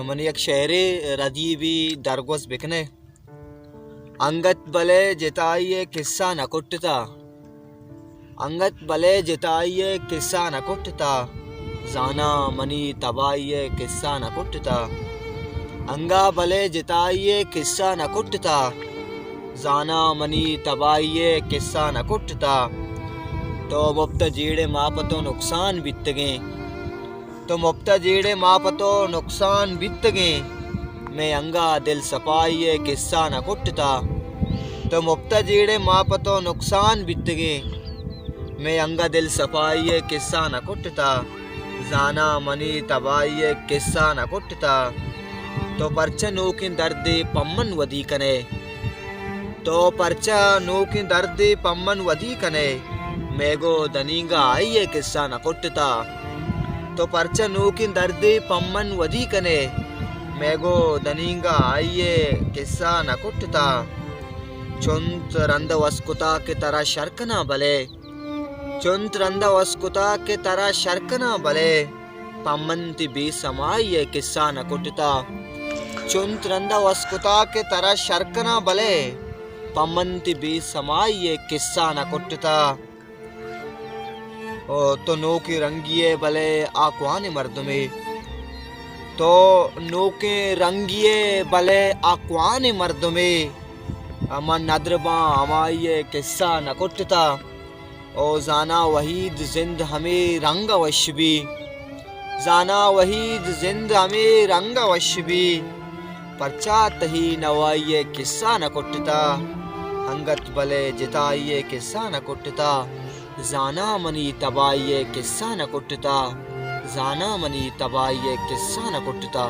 मन एक शेरे रदी भी दरगोस बिकने अंगत बले जिताइए किस्सा न कुटता अंगत बले जिताइए किस्सा न कुटता जाना मनी तबाइए किस्सा न कुटता अंगा बले जिताइए किस्सा न कुटता जाना मनी तबाइए किस्सा न कुटता तो मुफ्त जीड़े मापतो नुकसान बित गए तो मुफ्त जीड़े मापतो नुकसान बित गए मैं अंगा दिल सपाइए किस्सा न कुटता तो मुफ्त जीड़े मापतो नुकसान बित गए मैं अंगा दिल सपाइए किस्सा न कुटता जाना मनी तबाइए किस्सा न कुटता तो परचा नूकिन दर्दे पम्मन वदी कने तो परचा नूकिन दर्दे पम्मन वदी कने मेगो दनीगा आइए किस्सा न कुटता तो परचा नूकिन दर्दे पम्मन वदी कने मेगो दनीगा आइए किस्सा न कुटता चुंत रंद वस्कुता के तरह शर्कना बले चुंत रंद वस्कुता के तरह शर्कना बले पम्मंति बी समाइए किस्सा न कुटता चुंत रंद वस्कुता के तरह शर्कना बले पम्मंति बी समाइए किस्सा न कुटता ओ तो नो की रंगिए बले आक्वान मर्द में तो नो के रंगिए बले आक्वान मर्द में अमन नद्रबा हमाइए किस्सा न कुटता ओ जाना वहीद जिंद हमें रंग वशबी जाना वहीद जिंद हमें रंग वशबी परचा तही नवाइए किस्सा न कुटता अंगत बले जिताइए किस्सा न कुटता जाना मनी तबाइए किस्सा न कुटता जाना मनी तबाइए किस्सा न कुटता।